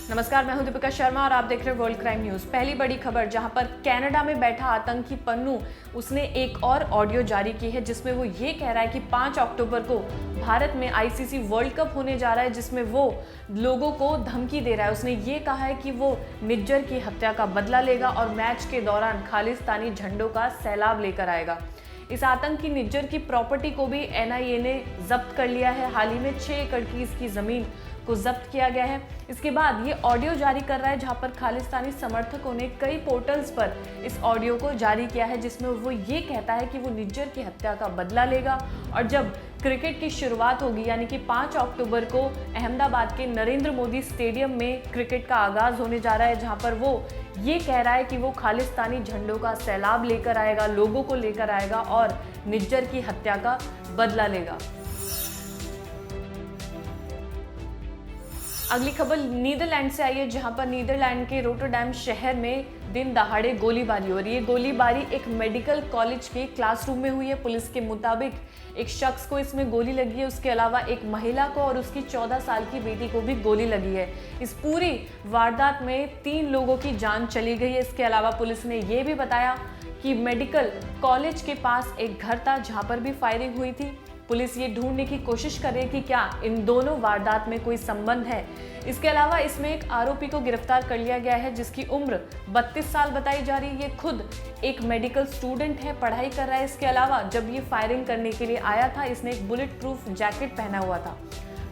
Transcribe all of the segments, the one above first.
नमस्कार, मैं हूं दीपिका शर्मा और आप देख रहे हैं वर्ल्ड क्राइम न्यूज। पहली बड़ी खबर, जहां पर कनाडा में बैठा आतंकी पन्नू उसने एक और ऑडियो जारी की है जिसमें वो ये कह रहा है कि 5 अक्टूबर को भारत में आईसीसी वर्ल्ड कप होने जा रहा है, जिसमें वो लोगों को धमकी दे रहा है। उसने ये कहा है कि वो निज्जर की हत्या का बदला लेगा और मैच के दौरान खालिस्तानी झंडों का सैलाब लेकर आएगा। इस आतंकी निज्जर की प्रॉपर्टी को भी एनआईए ने जब्त कर लिया है। हाल ही में 6 एकड़ की इसकी जमीन को जब्त किया गया है। इसके बाद ये ऑडियो जारी कर रहा है, जहां पर खालिस्तानी समर्थकों ने कई पोर्टल्स पर इस ऑडियो को जारी किया है, जिसमें वो ये कहता है कि वो निज्जर की हत्या का बदला लेगा। और जब क्रिकेट की शुरुआत होगी, यानी कि 5 अक्टूबर को अहमदाबाद के नरेंद्र मोदी स्टेडियम में क्रिकेट का आगाज होने जा रहा है, जहां पर वो ये कह रहा है कि वो खालिस्तानी झंडों का सैलाब लेकर आएगा, लोगों को लेकर आएगा और निज्जर की हत्या का बदला लेगा। अगली खबर नीदरलैंड से आई है, जहां पर नीदरलैंड के रोटरडैम शहर में दिन दहाड़े गोलीबारी हो रही है। गोलीबारी एक मेडिकल कॉलेज के क्लासरूम में हुई है। पुलिस के मुताबिक एक शख्स को इसमें गोली लगी है। उसके अलावा एक महिला को और उसकी 14 साल की बेटी को भी गोली लगी है। इस पूरी वारदात में 3 लोगों की जान चली गई है। इसके अलावा पुलिस ने यह भी बताया कि मेडिकल कॉलेज के पास एक घर था जहां पर भी फायरिंग हुई थी। पुलिस ये ढूंढने की कोशिश कर रही है कि क्या इन दोनों वारदात में कोई संबंध है। इसके अलावा इसमें एक आरोपी को गिरफ्तार कर लिया गया है, जिसकी उम्र 32 साल बताई जा रही है। ये खुद एक मेडिकल स्टूडेंट है, पढ़ाई कर रहा है। इसके अलावा जब ये फायरिंग करने के लिए आया था, इसने एक बुलेट प्रूफ जैकेट पहना हुआ था।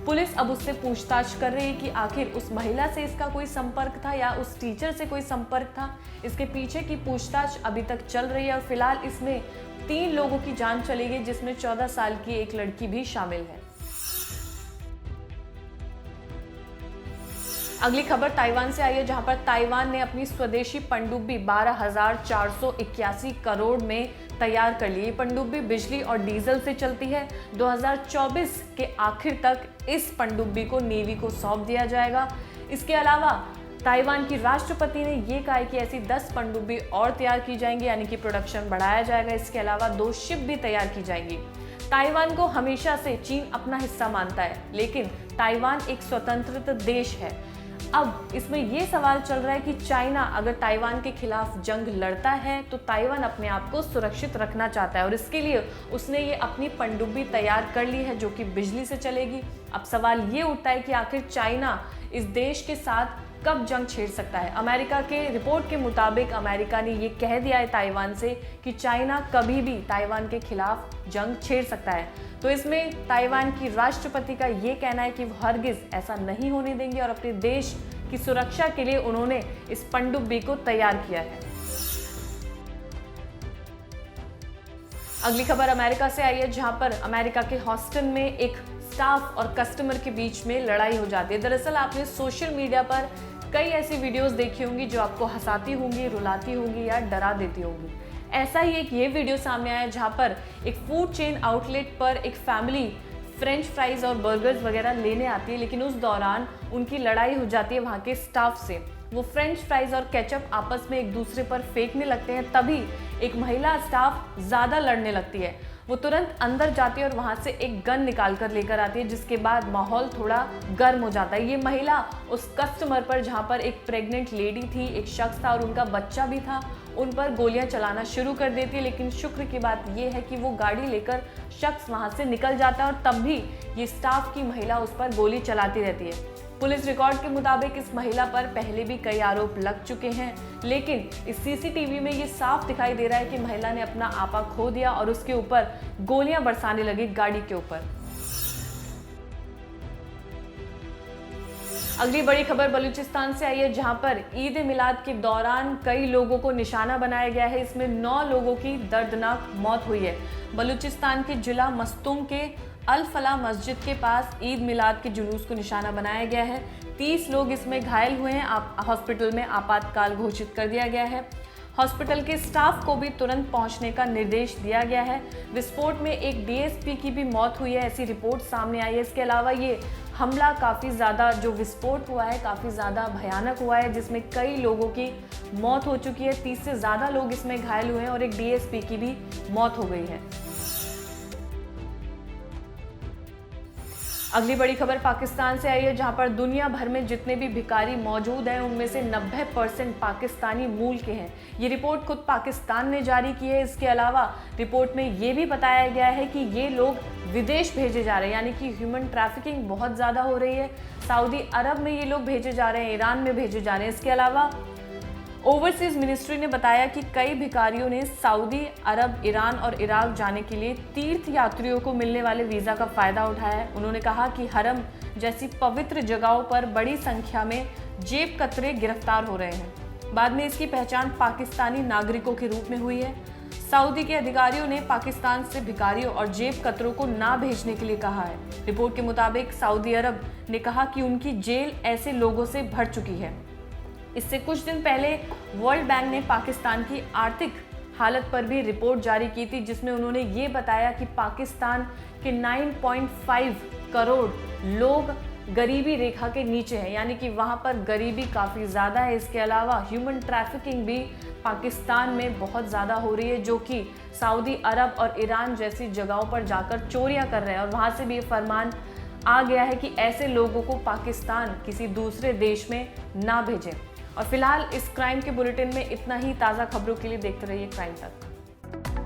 पुलिस अब उससे पूछताछ कर रही है कि आखिर उस महिला से इसका कोई संपर्क था या उस टीचर से कोई संपर्क था। इसके पीछे की पूछताछ अभी तक चल रही है और फिलहाल इसमें 3 लोगों की जान चली गई, जिसमें 14 साल की एक लड़की भी शामिल है। अगली खबर ताइवान से आई है, जहां पर ताइवान ने अपनी स्वदेशी पनडुब्बी 12,481 करोड़ में तैयार कर ली। पनडुब्बी बिजली और डीजल से चलती है। 2024 के आखिर तक इस पनडुब्बी को नेवी को सौंप दिया जाएगा। इसके अलावा ताइवान की राष्ट्रपति ने यह कहा है कि ऐसी 10 पनडुब्बी और तैयार की जाएंगी, यानी कि प्रोडक्शन बढ़ाया जाएगा। इसके अलावा 2 शिप भी तैयार की जाएंगी। ताइवान को हमेशा से चीन अपना हिस्सा मानता है, लेकिन ताइवान एक स्वतंत्र देश है। अब इसमें यह सवाल चल रहा है कि चाइना अगर ताइवान के खिलाफ जंग लड़ता है तो ताइवान अपने आप को सुरक्षित रखना चाहता है और इसके लिए उसने ये अपनी पनडुब्बी तैयार कर ली है, जो कि बिजली से चलेगी। अब सवाल ये उठता है कि आखिर चाइना इस देश के साथ कब जंग छेड़ सकता है। अमेरिका के रिपोर्ट के मुताबिक अमेरिका ने ये कह दिया है ताइवान से कि चाइना कभी भी ताइवान के खिलाफ जंग छेड़ सकता है। तो इसमें ताइवान की राष्ट्रपति का ये कहना है कि वो हरगिज ऐसा नहीं होने देंगे और अपने देश की सुरक्षा के लिए उन्होंने इस पनडुब्बी को तैयार किया है। अगली खबर अमेरिका से आई है, जहां पर अमेरिका के हॉस्टन में एक स्टाफ और कस्टमर के बीच में लड़ाई हो जाती है। दरअसल आपने सोशल मीडिया पर कई ऐसी वीडियोस देखी होंगी जो आपको हंसाती होंगी, रुलाती होंगी या डरा देती होंगी। ऐसा ही एक ये वीडियो सामने आया, जहां पर एक फूड चेन आउटलेट पर एक फैमिली फ्रेंच फ्राइज और बर्गर्स वगैरह लेने आती है, लेकिन उस दौरान उनकी लड़ाई हो जाती है वहाँ के स्टाफ से। वो फ्रेंच फ्राइज और केचप आपस में एक दूसरे पर फेंकने लगते हैं। तभी एक महिला स्टाफ ज़्यादा लड़ने लगती है। वो तुरंत अंदर जाती है और वहाँ से एक गन निकाल कर लेकर आती है, जिसके बाद माहौल थोड़ा गर्म हो जाता है। ये महिला उस कस्टमर पर, जहाँ पर एक प्रेग्नेंट लेडी थी, एक शख्स था और उनका बच्चा भी था, उन पर गोलियां चलाना शुरू कर देती है। लेकिन शुक्र की बात यह है कि वो गाड़ी लेकर शख्स वहां से निकल जाता है और तब भी ये स्टाफ की महिला उस पर गोली चलाती रहती है। पुलिस रिकॉर्ड के मुताबिक इस महिला पर पहले भी कई आरोप लग चुके हैं, लेकिन इस सीसीटीवी में ये साफ दिखाई दे रहा है कि महिला ने अपना आपा खो दिया और उसके ऊपर गोलियां बरसाने लगी गाड़ी के ऊपर। अगली बड़ी खबर बलूचिस्तान से आई है, जहां पर ईद मिलाद के दौरान कई लोगों को निशाना बनाया गया है। इसमें 9 लोगों की दर्दनाक मौत हुई है। बलूचिस्तान के जिला मस्तूंग के अल फलाह मस्जिद के पास ईद मिलाद के जुलूस को निशाना बनाया गया है। 30 लोग इसमें घायल हुए हैं। हॉस्पिटल में आपातकाल घोषित कर दिया गया है। हॉस्पिटल के स्टाफ को भी तुरंत पहुंचने का निर्देश दिया गया है। विस्फोट में एक डीएसपी की भी मौत हुई है, ऐसी रिपोर्ट सामने आई है। इसके अलावा ये हमला काफ़ी ज़्यादा, जो विस्फोट हुआ है काफ़ी ज़्यादा भयानक हुआ है, जिसमें कई लोगों की मौत हो चुकी है। 30 से ज़्यादा लोग इसमें घायल हुए हैं और एक डीएसपी की भी मौत हो गई है। अगली बड़ी खबर पाकिस्तान से आई है, जहां पर दुनिया भर में जितने भी भिखारी मौजूद हैं उनमें से 90% पाकिस्तानी मूल के हैं। ये रिपोर्ट खुद पाकिस्तान ने जारी की है। इसके अलावा रिपोर्ट में ये भी बताया गया है कि ये लोग विदेश भेजे जा रहे हैं, यानी कि ह्यूमन ट्रैफिकिंग बहुत ज़्यादा हो रही है। सऊदी अरब में ये लोग भेजे जा रहे हैं, ईरान में भेजे जा रहे हैं। इसके अलावा ओवरसीज मिनिस्ट्री ने बताया कि कई भिखारियों ने सऊदी अरब, ईरान और इराक जाने के लिए तीर्थ यात्रियों को मिलने वाले वीज़ा का फ़ायदा उठाया है। उन्होंने कहा कि हरम जैसी पवित्र जगहों पर बड़ी संख्या में जेब कतरे गिरफ्तार हो रहे हैं। बाद में इसकी पहचान पाकिस्तानी नागरिकों के रूप में हुई है। सऊदी के अधिकारियों ने पाकिस्तान से भिखारियों और जेब कतरों को ना भेजने के लिए कहा है। रिपोर्ट के मुताबिक सऊदी अरब ने कहा कि उनकी जेल ऐसे लोगों से भर चुकी है। इससे कुछ दिन पहले वर्ल्ड बैंक ने पाकिस्तान की आर्थिक हालत पर भी रिपोर्ट जारी की थी, जिसमें उन्होंने ये बताया कि पाकिस्तान के 9.5 करोड़ लोग गरीबी रेखा के नीचे हैं, यानी कि वहाँ पर गरीबी काफ़ी ज़्यादा है। इसके अलावा ह्यूमन ट्रैफिकिंग भी पाकिस्तान में बहुत ज़्यादा हो रही है, जो कि सऊदी अरब और ईरान जैसी जगहों पर जाकर चोरियाँ कर रहे हैं। और वहाँ से भी ये फरमान आ गया है कि ऐसे लोगों को पाकिस्तान किसी दूसरे देश में ना भेजें। और फिलहाल इस क्राइम के बुलेटिन में इतना ही। ताज़ा खबरों के लिए देखते रहिए क्राइम तक।